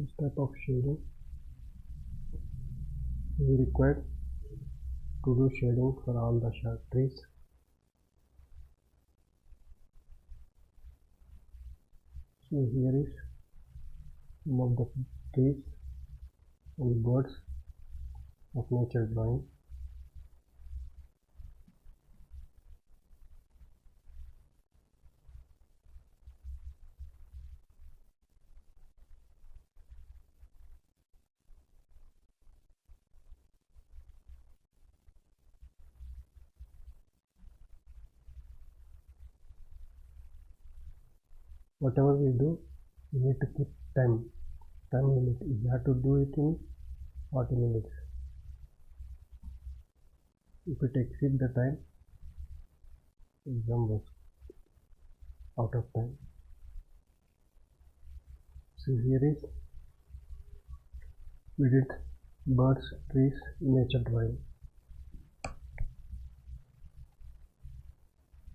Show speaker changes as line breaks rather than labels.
this type of shading is required to do shading for all the trees. So here is some of the trees and birds of nature drawing. Whatever we do, we need to keep time limit. You have to do it in 40 minutes. If it exceeds the time, exam was out of time. So here is we did birds, trees, nature drawing.